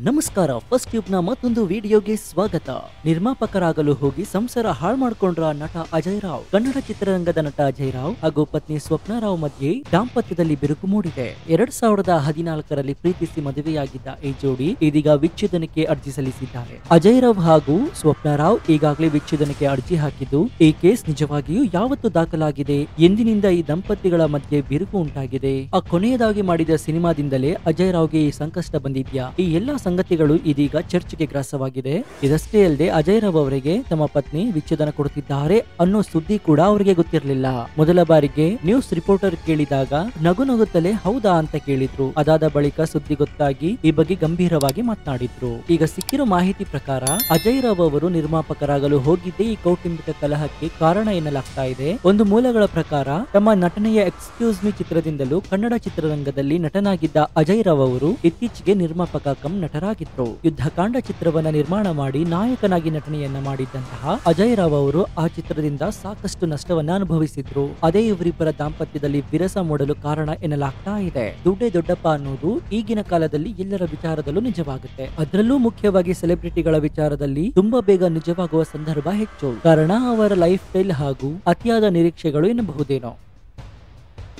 ನಮಸ್ಕಾರ, first tube ನ ಮತ್ತೊಂದು ವಿಡಿಯೋಗೆ ಸ್ವಾಗತ. ನಿರ್ಮಾಪಕರಾಗಲು ಹೋಗಿ ಸಂಸಾರ ಹಾಳು ಮಾಡಿಕೊಂಡ್ರ ನಟ ಅಜಯ್ ರಾವ್. ಕನ್ನಡ ಚಿತ್ರರಂಗದ ನಟ ಅಜಯ್ ರಾವ್ ಹಾಗೂ ಪತ್ನಿ ಸ್ವಪ್ನ ರಾವ್ ಮಧ್ಯೆ ದಾಂಪತ್ಯದಲ್ಲಿ ಬಿರುಕು ಮೂಡಿದೆ. 2014ರಲ್ಲಿ ಪ್ರೀತಿಸಿ ಮದುವೆಯಾಗಿದ್ದ ಈ ಜೋಡಿ ಇದೀಗ ವಿಚ್ಛೇದನಕ್ಕೆ ಅರ್ಜಿ ಸಲ್ಲಿಸಿದ್ದಾರೆ. ಅಜಯ್ ರಾವ್ ಹಾಗೂ ಸ್ವಪ್ನ ರಾವ್ ಈಗಾಗಲೇ ವಿಚ್ಛೇದನಕ್ಕೆ ಅರ್ಜಿ ಹಾಕಿದ್ದು, ಈ ಕೇಸ್ ನಿಜವಾಗಿಯೂ ಯಾವತ್ತು ದಾಖಲಾಗಿದೆ, ಎಂದಿನಿಂದ ಈ ದಂಪತಿಗಳ ಮಧ್ಯೆ ಬಿರುಕು ಉಂಟಾಗಿದೆ, ಆ ಕೊನೆಯದಾಗಿ ಮಾಡಿದ ಸಿನಿಮಾದಿಂದಲೇ ಅಜಯ್ ರಾವ್ಗೆ ಈ ಸಂಕಷ್ಟ ಬಂದಿದ್ಯಾ, ಈ ಎಲ್ಲಾ ಸಂಗತಿಗಳು ಇದೀಗ ಚರ್ಚೆಗೆ ಗ್ರಾಸವಾಗಿದೆ. ಇದಷ್ಟೇ ಅಲ್ಲದೆ ಅಜಯ್ ರಾವ್ ಅವರಿಗೆ ತಮ್ಮ ಪತ್ನಿ ವಿಚ್ಛೇದನ ಕೊಡುತ್ತಿದ್ದಾರೆ ಅನ್ನೋ ಸುದ್ದಿ ಕೂಡ ಅವರಿಗೆ ಗೊತ್ತಿರಲಿಲ್ಲ. ಮೊದಲ ಬಾರಿಗೆ ನ್ಯೂಸ್ ರಿಪೋರ್ಟರ್ ಕೇಳಿದಾಗ ನಗು ನಗುತ್ತಲೇ ಹೌದಾ ಅಂತ ಕೇಳಿದ್ರು. ಅದಾದ ಬಳಿಕ ಸುದ್ದಿ ಗೊತ್ತಾಗಿ ಈ ಬಗ್ಗೆ ಗಂಭೀರವಾಗಿ ಮಾತನಾಡಿದ್ರು. ಈಗ ಸಿಕ್ಕಿರೋ ಮಾಹಿತಿ ಪ್ರಕಾರ ಅಜಯ್ ರಾವ್ ಅವರು ನಿರ್ಮಾಪಕರಾಗಲು ಹೋಗಿದ್ದೇ ಈ ಕೌಟುಂಬಿಕ ಕಲಹಕ್ಕೆ ಕಾರಣ ಎನ್ನಲಾಗ್ತಾ ಇದೆ. ಒಂದು ಮೂಲಗಳ ಪ್ರಕಾರ ತಮ್ಮ ನಟನೆಯ ಎಕ್ಸ್ಕ್ಯೂಸ್ ಮಿ ಚಿತ್ರದಿಂದಲೂ ಕನ್ನಡ ಚಿತ್ರರಂಗದಲ್ಲಿ ನಟನಾಗಿದ್ದ ಅಜಯ್ ರಾವ್ ಅವರು ಇತ್ತೀಚೆಗೆ ನಿರ್ಮಾಪಕ ಕಮ್ ನಟರಾಗಿದ್ರು. ಯುದ್ಧಕಾಂಡ ಚಿತ್ರವನ್ನ ನಿರ್ಮಾಣ ಮಾಡಿ ನಾಯಕನಾಗಿ ನಟನೆಯನ್ನ ಮಾಡಿದ್ದಂತಹ ಅಜಯ್ ರಾವ್ ಅವರು ಆ ಚಿತ್ರದಿಂದ ಸಾಕಷ್ಟು ನಷ್ಟವನ್ನ ಅನುಭವಿಸಿದ್ರು. ಅದೇ ಇವರಿಬ್ಬರ ದಾಂಪತ್ಯದಲ್ಲಿ ವಿರಸ ಮೂಡಲು ಕಾರಣ ಎನ್ನಲಾಗ್ತಾ ಇದೆ. ದುಡ್ಡೇ ದೊಡ್ಡಪ್ಪ ಅನ್ನೋದು ಈಗಿನ ಕಾಲದಲ್ಲಿ ಎಲ್ಲರ ವಿಚಾರದಲ್ಲೂ ನಿಜವಾಗುತ್ತೆ. ಅದರಲ್ಲೂ ಮುಖ್ಯವಾಗಿ ಸೆಲೆಬ್ರಿಟಿಗಳ ವಿಚಾರದಲ್ಲಿ ತುಂಬಾ ಬೇಗ ನಿಜವಾಗುವ ಸಂದರ್ಭ ಹೆಚ್ಚು. ಕಾರಣ ಅವರ ಲೈಫ್ ಸ್ಟೈಲ್ ಹಾಗೂ ಅತಿಯಾದ ನಿರೀಕ್ಷೆಗಳು ಎನ್ನಬಹುದೇನೋ.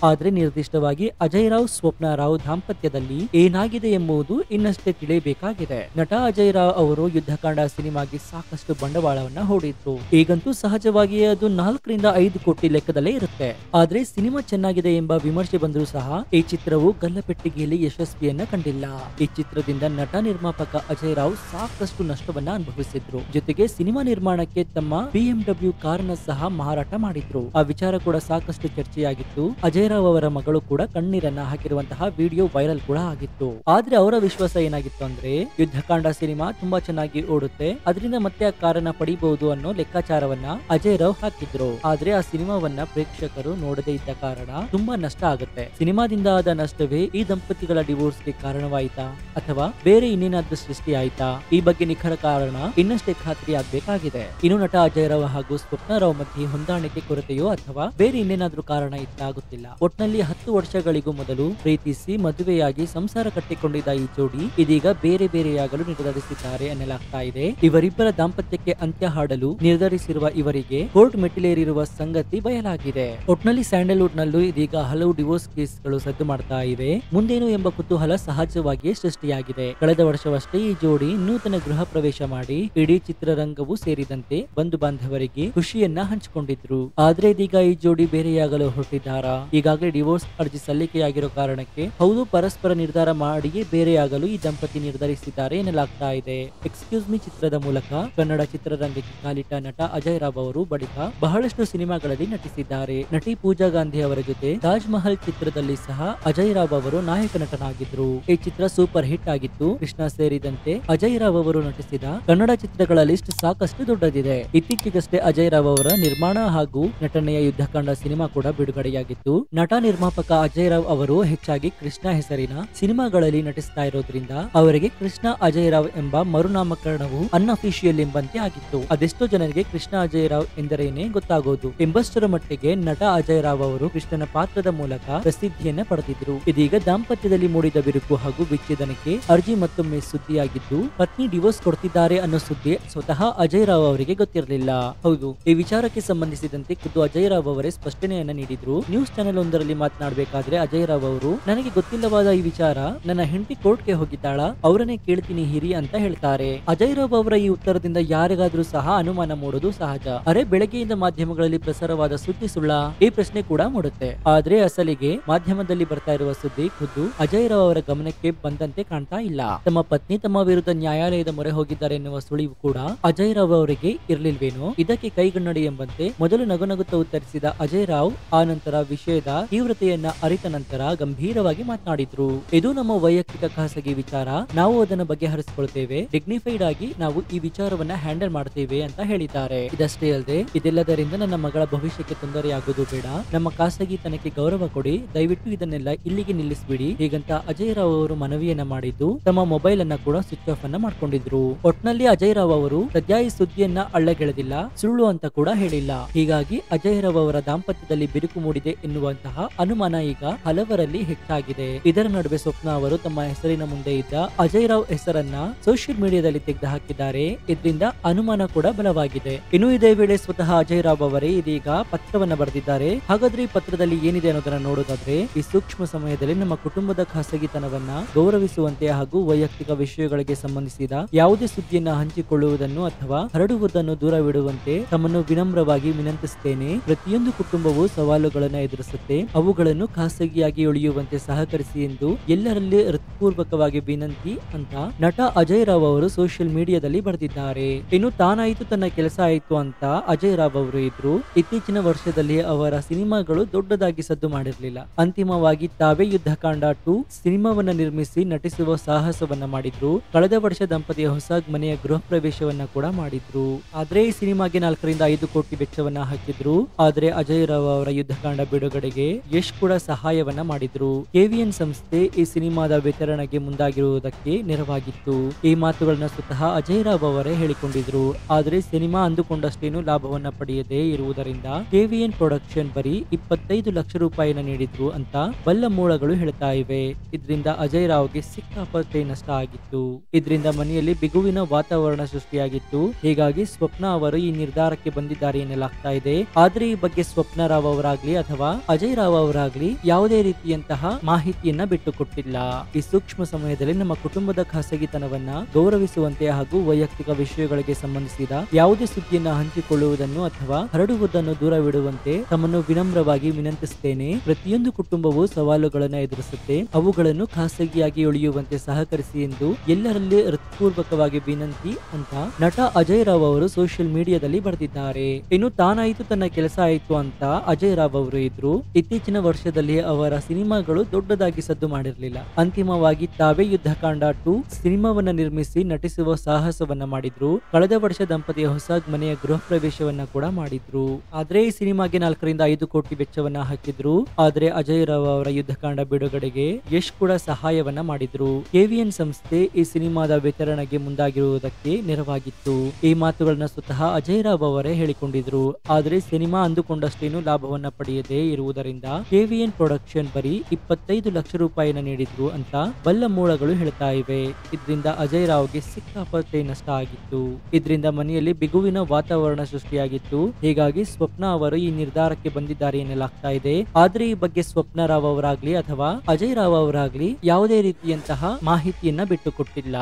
ಆದ್ರೆ ನಿರ್ದಿಷ್ಟವಾಗಿ ಅಜಯ್ ರಾವ್ ಸ್ವಪ್ನ ರಾವ್ ದಾಂಪತ್ಯದಲ್ಲಿ ಏನಾಗಿದೆ ಎಂಬುದು ಇನ್ನಷ್ಟೇ ತಿಳಿಯಬೇಕಾಗಿದೆ. ನಟ ಅಜಯ್ ರಾವ್ ಅವರು ಯುದ್ಧಕಾಂಡ ಸಿನಿಮಾಗೆ ಸಾಕಷ್ಟು ಬಂಡವಾಳವನ್ನ ಹೂಡಿದ್ರು. ಈಗಂತೂ ಸಹಜವಾಗಿಯೇ ಅದು 4 ರಿಂದ 5 ಕೋಟಿ ಲೆಕ್ಕದಲ್ಲೇ ಇರುತ್ತೆ. ಆದ್ರೆ ಸಿನಿಮಾ ಚೆನ್ನಾಗಿದೆ ಎಂಬ ವಿಮರ್ಶೆ ಬಂದರೂ ಸಹ ಈ ಚಿತ್ರವು ಗಲ್ಲಪೆಟ್ಟಿಗೆಯಲ್ಲಿ ಯಶಸ್ವಿಯನ್ನ ಕಂಡಿಲ್ಲ. ಈ ಚಿತ್ರದಿಂದ ನಟ ನಿರ್ಮಾಪಕ ಅಜಯ್ ರಾವ್ ಸಾಕಷ್ಟು ನಷ್ಟವನ್ನ ಅನುಭವಿಸಿದ್ರು. ಜೊತೆಗೆ ಸಿನಿಮಾ ನಿರ್ಮಾಣಕ್ಕೆ ತಮ್ಮ BMW ಕಾರನ್ನ ಸಹ ಮಾರಾಟ ಮಾಡಿದ್ರು. ಆ ವಿಚಾರ ಕೂಡ ಸಾಕಷ್ಟು ಚರ್ಚೆಯಾಗಿತ್ತು. ಅಜಯ್ ರಾವ್ ಅವರ ಮಗಳು ಕೂಡ ಕಣ್ಣೀರನ್ನ ಹಾಕಿರುವಂತಹ ವಿಡಿಯೋ ವೈರಲ್ ಕೂಡ ಆಗಿತ್ತು. ಆದ್ರೆ ಅವರ ವಿಶ್ವಾಸ ಏನಾಗಿತ್ತು ಅಂದ್ರೆ ಯುದ್ಧಕಾಂಡ ಸಿನಿಮಾ ತುಂಬಾ ಚೆನ್ನಾಗಿ ಓಡುತ್ತೆ, ಅದರಿಂದ ಮತ್ತೆ ಆ ಕಾರನ್ನ ಪಡಿಬಹುದು ಅನ್ನೋ ಲೆಕ್ಕಾಚಾರವನ್ನ ಅಜಯ್ ರಾವ್ ಹಾಕಿದ್ರು. ಆದ್ರೆ ಆ ಸಿನಿಮಾವನ್ನ ಪ್ರೇಕ್ಷಕರು ನೋಡದೇ ಇದ್ದ ಕಾರಣ ತುಂಬಾ ನಷ್ಟ ಆಗುತ್ತೆ. ಸಿನಿಮಾದಿಂದ ಆದ ನಷ್ಟವೇ ಈ ದಂಪತಿಗಳ ಡಿವೋರ್ಸ್ಗೆ ಕಾರಣವಾಯಿತಾ ಅಥವಾ ಬೇರೆ ಇನ್ನೇನಾದ್ರೂ ಸೃಷ್ಟಿ ಆಯ್ತಾ? ಈ ಬಗ್ಗೆ ನಿಖರ ಕಾರಣ ಇನ್ನಷ್ಟೇ ಖಾತ್ರಿ ಆಗ್ಬೇಕಾಗಿದೆ. ಇನ್ನು ನಟ ಅಜಯ್ ರಾವ್ ಹಾಗೂ ಸ್ವಪ್ನ ರಾವ್ ಮಧ್ಯೆ ಹೊಂದಾಣಿಕೆ ಕೊರತೆಯೋ ಅಥವಾ ಬೇರೆ ಇನ್ನೇನಾದ್ರೂ ಕಾರಣ ಇತ್ತಾ ಗೊತ್ತಿಲ್ಲ. ಒಟ್ನಲ್ಲಿ 10 ವರ್ಷಗಳಿಗೂ ಮೊದಲು ಪ್ರೀತಿಸಿ ಮದುವೆಯಾಗಿ ಸಂಸಾರ ಕಟ್ಟಿಕೊಂಡಿದ್ದ ಈ ಜೋಡಿ ಇದೀಗ ಬೇರೆ ಬೇರೆಯಾಗಲು ನಿರ್ಧರಿಸಿದ್ದಾರೆ ಎನ್ನಲಾಗ್ತಾ ಇದೆ. ಇವರಿಬ್ಬರ ದಾಂಪತ್ಯಕ್ಕೆ ಅಂತ್ಯ ಹಾಡಲು ನಿರ್ಧರಿಸಿರುವ ಇವರಿಗೆ ಕೋರ್ಟ್ ಮೆಟ್ಟಿಲೇರಿರುವ ಸಂಗತಿ ಬಯಲಾಗಿದೆ. ಒಟ್ನಲ್ಲಿ ಸ್ಯಾಂಡಲ್ವುಡ್ ನಲ್ಲೂ ಇದೀಗ ಹಲವು ಡಿವೋರ್ಸ್ ಕೇಸ್ಗಳು ಸದ್ದು ಮಾಡ್ತಾ ಇವೆ. ಮುಂದೇನು ಎಂಬ ಕುತೂಹಲ ಸಹಜವಾಗಿಯೇ ಸೃಷ್ಟಿಯಾಗಿದೆ. ಕಳೆದ ವರ್ಷವಷ್ಟೇ ಈ ಜೋಡಿ ನೂತನ ಗೃಹ ಪ್ರವೇಶ ಮಾಡಿ ಇಡೀ ಚಿತ್ರರಂಗವೂ ಸೇರಿದಂತೆ ಬಂಧು ಬಾಂಧವರಿಗೆ ಖುಷಿಯನ್ನ ಹಂಚಿಕೊಂಡಿದ್ರು. ಆದ್ರೆ ಇದೀಗ ಈ ಜೋಡಿ ಬೇರೆಯಾಗಲು ಹೊರಟಿದ್ದಾರಾ? ಈಗಾಗಲೇ ಡಿವೋರ್ಸ್ ಅರ್ಜಿ ಸಲ್ಲಿಕೆಯಾಗಿರೋ ಕಾರಣಕ್ಕೆ ಹೌದು, ಪರಸ್ಪರ ನಿರ್ಧಾರ ಮಾಡಿಯೇ ಬೇರೆಯಾಗಲು ಈ ದಂಪತಿ ನಿರ್ಧರಿಸಿದ್ದಾರೆ ಎನ್ನಲಾಗ್ತಾ ಇದೆ. ಎಕ್ಸ್ಕ್ಯೂಸ್ ಮಿ ಚಿತ್ರದ ಮೂಲಕ ಕನ್ನಡ ಚಿತ್ರರಂಗಕ್ಕೆ ಕಾಲಿಟ್ಟ ನಟ ಅಜಯ್ ರಾವ್ ಅವರು ಬಳಿಕ ಬಹಳಷ್ಟು ಸಿನಿಮಾಗಳಲ್ಲಿ ನಟಿಸಿದ್ದಾರೆ. ನಟಿ ಪೂಜಾ ಗಾಂಧಿ ಅವರ ಜೊತೆ ತಾಜ್ ಮಹಲ್ ಚಿತ್ರದಲ್ಲಿ ಸಹ ಅಜಯ್ ರಾವ್ ಅವರು ನಾಯಕ ನಟನಾಗಿದ್ರು. ಈ ಚಿತ್ರ ಸೂಪರ್ ಹಿಟ್ ಆಗಿತ್ತು. ಕೃಷ್ಣ ಸೇರಿದಂತೆ ಅಜಯ್ ರಾವ್ ಅವರು ನಟಿಸಿದ ಕನ್ನಡ ಚಿತ್ರಗಳ ಲಿಸ್ಟ್ ಸಾಕಷ್ಟು ದೊಡ್ಡದಿದೆ. ಇತ್ತೀಚೆಗಷ್ಟೇ ಅಜಯ್ ರಾವ್ ಅವರ ನಿರ್ಮಾಣ ಹಾಗೂ ನಟನೆಯ ಯುದ್ಧಕಾಂಡ ಸಿನಿಮಾ ಕೂಡ ಬಿಡುಗಡೆಯಾಗಿತ್ತು. ನಟ ನಿರ್ಮಾಪಕ ಅಜಯ್ ರಾವ್ ಅವರು ಹೆಚ್ಚಾಗಿ ಕೃಷ್ಣ ಹೆಸರಿನ ಸಿನಿಮಾಗಳಲ್ಲಿ ನಟಿಸ್ತಾ ಇರೋದ್ರಿಂದ ಅವರಿಗೆ ಕೃಷ್ಣ ಅಜಯ್ ರಾವ್ ಎಂಬ ಮರುನಾಮಕರಣವು ಅನ್ಅಫಿಷಿಯಲ್ ಎಂಬಂತೆ ಆಗಿತ್ತು. ಅದೆಷ್ಟೋ ಜನರಿಗೆ ಕೃಷ್ಣ ಅಜಯ್ ರಾವ್ ಎಂದರೇನೆ ಗೊತ್ತಾಗೋದು ಎಂಬಷ್ಟರ ಮಟ್ಟಿಗೆ ನಟ ಅಜಯ್ ರಾವ್ ಅವರು ಕೃಷ್ಣನ ಪಾತ್ರದ ಮೂಲಕ ಪ್ರಸಿದ್ಧಿಯನ್ನ ಪಡೆದಿದ್ರು. ಇದೀಗ ದಾಂಪತ್ಯದಲ್ಲಿ ಮೂಡಿದ ಬಿರುಕು ಹಾಗೂ ವಿಚ್ಛೇದನಕ್ಕೆ ಅರ್ಜಿ ಮತ್ತೊಮ್ಮೆ ಸುದ್ದಿಯಾಗಿದ್ದು, ಪತ್ನಿ ಡಿವೋರ್ಸ್ ಕೊಡ್ತಿದ್ದಾರೆ ಅನ್ನೋ ಸುದ್ದಿ ಸ್ವತಃ ಅಜಯ್ ರಾವ್ ಅವರಿಗೆ ಗೊತ್ತಿರಲಿಲ್ಲ. ಹೌದು, ಈ ವಿಚಾರಕ್ಕೆ ಸಂಬಂಧಿಸಿದಂತೆ ಖುದ್ದು ಅಜಯ್ ರಾವ್ ಅವರೇ ಸ್ಪಷ್ಟನೆಯನ್ನ ನೀಡಿದ್ರು. ನ್ಯೂಸ್ ಚಾನೆಲ್ ಒಂದರಲ್ಲಿ ಮಾತನಾಡಬೇಕಾದ್ರೆ ಅಜಯ್ ರಾವ್ ಅವರು, ನನಗೆ ಗೊತ್ತಿಲ್ಲವಾದ ಈ ವಿಚಾರ, ನನ್ನ ಹೆಂಡತಿ ಕೋರ್ಟ್ಗೆ ಹೋಗಿದ್ದಾಳ, ಅವರನ್ನೇ ಕೇಳ್ತೀನಿ ಹಿರಿ ಅಂತ ಹೇಳ್ತಾರೆ. ಅಜಯ್ ರಾವ್ ಅವರ ಈ ಉತ್ತರದಿಂದ ಯಾರಿಗಾದ್ರೂ ಸಹ ಅನುಮಾನ ಮೂಡೋದು ಸಹಜ. ಅರೆ, ಬೆಳಗ್ಗೆಯಿಂದ ಮಾಧ್ಯಮಗಳಲ್ಲಿ ಪ್ರಸಾರವಾದ ಸುದ್ದಿ ಸುಳ್ಳ? ಈ ಪ್ರಶ್ನೆ ಕೂಡ ಮೂಡುತ್ತೆ. ಆದ್ರೆ ಅಸಲಿಗೆ ಮಾಧ್ಯಮದಲ್ಲಿ ಬರ್ತಾ ಇರುವ ಸುದ್ದಿ ಖುದ್ದು ಅಜಯ್ ರಾವ್ ಅವರ ಗಮನಕ್ಕೆ ಬಂದಂತೆ ಕಾಣ್ತಾ ಇಲ್ಲ. ತಮ್ಮ ಪತ್ನಿ ತಮ್ಮ ವಿರುದ್ಧ ನ್ಯಾಯಾಲಯದ ಮೊರೆ ಹೋಗಿದ್ದಾರೆ ಎನ್ನುವ ಸುಳಿವು ಕೂಡ ಅಜಯ್ ರಾವ್ ಅವರಿಗೆ ಇರ್ಲಿಲ್ವೇನೋ? ಇದಕ್ಕೆ ಕೈಗನ್ನಡಿ ಎಂಬಂತೆ ಮೊದಲು ನಗುನಗುತ್ತಾ ಉತ್ತರಿಸಿದ ಅಜಯ್ ರಾವ್ ಆ ನಂತರ ವಿಷಯದ ತೀವ್ರತೆಯನ್ನ ಅರಿತ ನಂತರ ಗಂಭೀರವಾಗಿ ಮಾತನಾಡಿದ್ರು. ಇದು ನಮ್ಮ ವೈಯಕ್ತಿಕ ಖಾಸಗಿ ವಿಚಾರ, ನಾವು ಅದನ್ನ ಬಗೆಹರಿಸಿಕೊಳ್ತೇವೆ, ಡಿಗ್ನಿಫೈಡ್ ಆಗಿ ನಾವು ಈ ವಿಚಾರವನ್ನ ಹ್ಯಾಂಡಲ್ ಮಾಡ್ತೇವೆ ಅಂತ ಹೇಳಿದ್ದಾರೆ. ಇದಷ್ಟೇ ಅಲ್ಲದೆ ಇದೆಲ್ಲದರಿಂದ ನನ್ನ ಮಗಳ ಭವಿಷ್ಯಕ್ಕೆ ತೊಂದರೆಯಾಗೋದು ಬೇಡ, ನಮ್ಮ ಖಾಸಗಿತನಕ್ಕೆ ಗೌರವ ಕೊಡಿ, ದಯವಿಟ್ಟು ಇದನ್ನೆಲ್ಲ ಇಲ್ಲಿಗೆ ನಿಲ್ಲಿಸಬಿಡಿ ಹೀಗಂತ ಅಜಯ್ ರಾವ್ ಅವರು ಮನವಿಯನ್ನ ಮಾಡಿದ್ದು ತಮ್ಮ ಮೊಬೈಲ್ ಅನ್ನ ಕೂಡ ಸ್ವಿಚ್ ಆಫ್ ಅನ್ನ ಮಾಡ್ಕೊಂಡಿದ್ರು. ಒಟ್ನಲ್ಲಿ ಅಜಯ್ ರಾವ್ ಅವರು ಸದ್ಯ ಈ ಸುದ್ದಿಯನ್ನ ಅಳ್ಳಗೆಳೆದಿಲ್ಲ, ಸುಳ್ಳು ಅಂತ ಕೂಡ ಹೇಳಿಲ್ಲ. ಹೀಗಾಗಿ ಅಜಯ್ ರಾವ್ ಅವರ ದಾಂಪತ್ಯದಲ್ಲಿ ಬಿರುಕು ಮೂಡಿದೆ ಎನ್ನುವಂತ ಎನ್ನುವಂತಹ ಅನುಮಾನ ಈಗ ಹಲವರಲ್ಲಿ ಹೆಚ್ಚಾಗಿದೆ. ಇದರ ನಡುವೆ ಸ್ವಪ್ನ ಅವರು ತಮ್ಮ ಹೆಸರಿನ ಮುಂದೆ ಇದ್ದ ಅಜಯ್ ರಾವ್ ಹೆಸರನ್ನ ಸೋಷಿಯಲ್ ಮೀಡಿಯಾದಲ್ಲಿ ತೆಗೆದು ಹಾಕಿದ್ದಾರೆ. ಇದರಿಂದ ಅನುಮಾನ ಕೂಡ ಬಲವಾಗಿದೆ. ಇನ್ನು ಇದೇ ವೇಳೆ ಸ್ವತಃ ಅಜಯ್ ರಾವ್ ಅವರೇ ಇದೀಗ ಪತ್ರವನ್ನ ಬರೆದಿದ್ದಾರೆ. ಹಾಗಾದ್ರೆ ಈ ಪತ್ರದಲ್ಲಿ ಏನಿದೆ ಅನ್ನೋದನ್ನ ನೋಡೋದಾದ್ರೆ, ಈ ಸೂಕ್ಷ್ಮ ಸಮಯದಲ್ಲಿ ನಮ್ಮ ಕುಟುಂಬದ ಖಾಸಗಿತನವನ್ನ ಗೌರವಿಸುವಂತೆ ಹಾಗೂ ವೈಯಕ್ತಿಕ ವಿಷಯಗಳಿಗೆ ಸಂಬಂಧಿಸಿದ ಯಾವುದೇ ಸುದ್ದಿಯನ್ನ ಹಂಚಿಕೊಳ್ಳುವುದನ್ನು ಅಥವಾ ಹರಡುವುದನ್ನು ದೂರವಿಡುವಂತೆ ತಮ್ಮನ್ನು ವಿನಮ್ರವಾಗಿ ವಿನಂತಿಸುತ್ತೇನೆ. ಪ್ರತಿಯೊಂದು ಕುಟುಂಬವು ಸವಾಲುಗಳನ್ನು ಎದುರಿಸುತ್ತೆ, ಅವುಗಳನ್ನು ಖಾಸಗಿಯಾಗಿ ಉಳಿಯುವಂತೆ ಸಹಕರಿಸಿ ಎಂದು ಎಲ್ಲರಲ್ಲಿ ಹೃತ್ಪೂರ್ವಕವಾಗಿ ವಿನಂತಿ ಅಂತ ನಟ ಅಜಯ್ ರಾವ್ ಅವರು ಸೋಷಿಯಲ್ ಮೀಡಿಯಾದಲ್ಲಿ ಬರೆದಿದ್ದಾರೆ. ಇನ್ನು ತಾನಾಯಿತು ತನ್ನ ಕೆಲಸ ಆಯಿತು ಅಂತ ಅಜಯ್ ರಾವ್ ಅವರು ಇದ್ರು. ಇತ್ತೀಚಿನ ವರ್ಷದಲ್ಲಿ ಅವರ ಸಿನಿಮಾಗಳು ದೊಡ್ಡದಾಗಿ ಸದ್ದು ಮಾಡಿರಲಿಲ್ಲ. ಅಂತಿಮವಾಗಿ ತಾವೇ ಯುದ್ಧಕಾಂಡ 2 ಸಿನಿಮಾವನ್ನ ನಿರ್ಮಿಸಿ ನಟಿಸುವ ಸಾಹಸವನ್ನ ಮಾಡಿದ್ರು. ಕಳೆದ ವರ್ಷ ದಂಪತಿಯ ಹೊಸ ಮನೆಯ ಗೃಹ ಪ್ರವೇಶವನ್ನ ಕೂಡ ಮಾಡಿದ್ರು. ಆದ್ರೆ ಈ ಸಿನಿಮಾಗೆ 4 ರಿಂದ 5 ಕೋಟಿ ವೆಚ್ಚವನ್ನ ಹಾಕಿದ್ರು. ಆದ್ರೆ ಅಜಯ್ ರಾವ್ ಅವರ ಯುದ್ಧಕಾಂಡ ಬಿಡುಗಡೆಗೆ ಯಶ್ ಕೂಡ ಸಹಾಯವನ್ನ ಮಾಡಿದ್ರು. ಕೆವಿಎನ್ ಸಂಸ್ಥೆ ಈ ಸಿನಿಮಾದ ವಿತರಣೆಗೆ ಮುಂದಾಗಿರುವುದಕ್ಕೆ ನೆರವಾಗಿತ್ತು. ಈ ಮಾತುಗಳನ್ನ ಸ್ವತಃ ಅಜಯ್ ರಾವ್ ಅವರೇ ಹೇಳಿಕೊಂಡಿದ್ರು. ಆದ್ರೆ ಸಿನಿಮಾ ಅಂದುಕೊಂಡಷ್ಟೇನು ಲಾಭವನ್ನ ಪಡೆಯದೇ ಇರುವುದರಿಂದ ಕೆವಿಎನ್ ಪ್ರೊಡಕ್ಷನ್ ಬರೀ 25 ಲಕ್ಷ ರೂಪಾಯಿನ ನೀಡಿದ್ರು ಅಂತ ಬಲ್ಲ ಮೂಲಗಳು ಹೇಳ್ತಾ ಇವೆ. ಇದರಿಂದ ಅಜಯ್ ರಾವ್ಗೆ ಸಿಕ್ಕಾಪಟ್ಟೆ ನಷ್ಟ ಆಗಿತ್ತು. ಇದರಿಂದ ಮನೆಯಲ್ಲಿ ಬಿಗುವಿನ ವಾತಾವರಣ ಸೃಷ್ಟಿಯಾಗಿತ್ತು. ಹೀಗಾಗಿ ಸ್ವಪ್ನ ಅವರು ಈ ನಿರ್ಧಾರಕ್ಕೆ ಬಂದಿದ್ದಾರೆ ಎನ್ನಲಾಗ್ತಾ ಇದೆ. ಆದ್ರೆ ಈ ಬಗ್ಗೆ ಸ್ವಪ್ನ ರಾವ್ ಅವರಾಗ್ಲಿ ಅಥವಾ ಅಜಯ್ ರಾವ್ ಅವರಾಗ್ಲಿ ಯಾವುದೇ ರೀತಿಯಂತಹ ಮಾಹಿತಿಯನ್ನ ಬಿಟ್ಟುಕೊಟ್ಟಿಲ್ಲ. ಈ ಸೂಕ್ಷ್ಮ ಸಮಯದಲ್ಲಿ ನಮ್ಮ ಕುಟುಂಬದ ಖಾಸಗಿತನವನ್ನ ಗೌರವಿಸುವಂತೆ ಹಾಗೂ ವೈಯಕ್ತಿಕ ವಿಷಯಗಳಿಗೆ ಸಂಬಂಧಿಸಿದ ಯಾವುದೇ ಸುದ್ದಿಯನ್ನ ಹಂಚಿಕೊಳ್ಳುವುದನ್ನು ಅಥವಾ ಹರಡುವುದನ್ನು ದೂರವಿಡುವಂತೆ ತಮ್ಮನ್ನು ವಿನಮ್ರವಾಗಿ ವಿನಂತಿಸುತ್ತೇನೆ. ಪ್ರತಿಯೊಂದು ಕುಟುಂಬವು ಸವಾಲುಗಳನ್ನು ಎದುರಿಸುತ್ತೆ, ಅವುಗಳನ್ನು ಖಾಸಗಿಯಾಗಿ ಉಳಿಯುವಂತೆ ಸಹಕರಿಸಿ ಎಂದು ಎಲ್ಲರಲ್ಲಿ ಹೃತ್ಪೂರ್ವಕವಾಗಿ ವಿನಂತಿ ಅಂತ ನಟ ಅಜಯ್ ರಾವ್ ಅವರು ಸೋಷಿಯಲ್ ಮೀಡಿಯಾದಲ್ಲಿ ಬರೆದಿದ್ದಾರೆ. ಇನ್ನು ತಾನಾಯಿತು ತನ್ನ ಕೆಲಸ ಆಯಿತು ಅಂತ ಅಜಯ್ ರಾವ್ ಅವರು ಇದ್ರು. ಇತ್ತೀಚಿನ ವರ್ಷದಲ್ಲಿ ಅವರ ಸಿನಿಮಾಗಳು ದೊಡ್ಡದಾಗಿ ಸದ್ದು ಮಾಡಿರಲಿಲ್ಲ. ಅಂತಿಮವಾಗಿ ತಾವೇ ಯುದ್ಧಕಾಂಡ 2 ಸಿನಿಮಾವನ್ನ ನಿರ್ಮಿಸಿ ನಟಿಸುವ ಸಾಹಸವನ್ನ ಮಾಡಿದ್ರು. ಕಳೆದ ವರ್ಷ ದಂಪತಿಯ ಹೊಸ ಮನೆಯ ಗೃಹ ಪ್ರವೇಶವನ್ನ ಕೂಡ ಮಾಡಿದ್ರು. ಆದ್ರೆ ಈ ಸಿನಿಮಾಗೆ 4 ರಿಂದ 5 ಕೋಟಿ ವೆಚ್ಚವನ್ನ ಹಾಕಿದ್ರು. ಆದ್ರೆ ಅಜಯ್ ರಾವ್ ಅವರ ಯುದ್ಧಕಾಂಡ ಬಿಡುಗಡೆಗೆ ಯಶ್ ಕೂಡ ಸಹಾಯವನ್ನ ಮಾಡಿದ್ರು. ಕೆವಿಎನ್ ಸಂಸ್ಥೆ ಈ ಸಿನಿಮಾದ ವಿತರಣೆಗೆ ಮುಂದಾಗಿರುವುದಕ್ಕೆ ನೆರವಾಗಿತ್ತು. ಈ ಮಾತುಗಳನ್ನ ಸ್ವತಃ ಅಜಯ್ ರಾವ್ ಅವರೇ ಹೇಳಿಕೊಂಡಿದ್ರು. ಆದ್ರೆ ಸಿನಿಮಾ ಅಂದುಕೊಂಡಷ್ಟೇನು ಲಾಭವನ್ನ ಪಡೆಯದೇ ಇರುವುದರಿಂದ ಕೆವಿಎನ್ ಪ್ರೊಡಕ್ಷನ್ ಬರೀ 25 ಲಕ್ಷ ರೂಪಾಯಿನ ನೀಡಿದ್ರು ಅಂತ ಬಲ್ಲ ಮೂಲಗಳು ಹೇಳ್ತಾ ಇವೆ. ಇದರಿಂದ ಅಜಯ್ ರಾವ್ಗೆ ಸಿಕ್ಕಾಪಟ್ಟೆ ನಷ್ಟ ಆಗಿತ್ತು. ಇದರಿಂದ ಮನೆಯಲ್ಲಿ ಬಿಗುವಿನ ವಾತಾವರಣ ಸೃಷ್ಟಿಯಾಗಿತ್ತು. ಹೀಗಾಗಿ ಸ್ವಪ್ನ ಅವರು ಈ ನಿರ್ಧಾರಕ್ಕೆ ಬಂದಿದ್ದಾರೆ ಎನ್ನಲಾಗ್ತಾ ಇದೆ. ಆದ್ರೆ ಈ ಬಗ್ಗೆ ಸ್ವಪ್ನ ರಾವ್ ಅವರಾಗ್ಲಿ ಅಥವಾ ಅಜಯ್ ರಾವ್ ಅವರಾಗ್ಲಿ ಯಾವುದೇ ರೀತಿಯಂತಹ ಮಾಹಿತಿಯನ್ನ ಬಿಟ್ಟುಕೊಟ್ಟಿಲ್ಲ.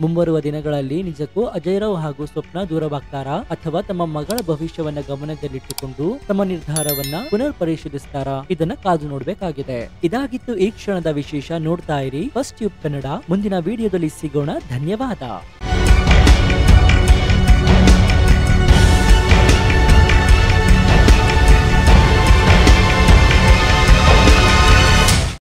ಮುಂಬರುವ ದಿನಗಳಲ್ಲಿ ನಿಜಕ್ಕೂ ಅಜಯ್ ರಾವ್ ಹಾಗೂ ಸ್ವಪ್ನ ದೂರವಾಗ್ತಾರಾ ಅಥವಾ ತಮ್ಮ ಮಗಳ ಭವಿಷ್ಯವನ್ನ ಗಮನದಲ್ಲಿಟ್ಟುಕೊಂಡು ತಮ್ಮ ನಿರ್ಧಾರವನ್ನ ಪುನರ್ ಪರಿಶೀಲಿಸ್ತಾರಾ? ಇದನ್ನ ಕಾದು ನೋಡ್ಬೇಕಾಗಿದೆ. ಇದಾಗಿತ್ತು ಈ ಕ್ಷಣದ ವಿಶೇಷ. ನೋಡ್ತಾ ಇರಿ ಫಸ್ಟ್ ಟ್ಯೂಬ್ ಕನ್ನಡ. ಮುಂದಿನ ವಿಡಿಯೋದಲ್ಲಿ ಸಿಗೋಣ. ಧನ್ಯವಾದ.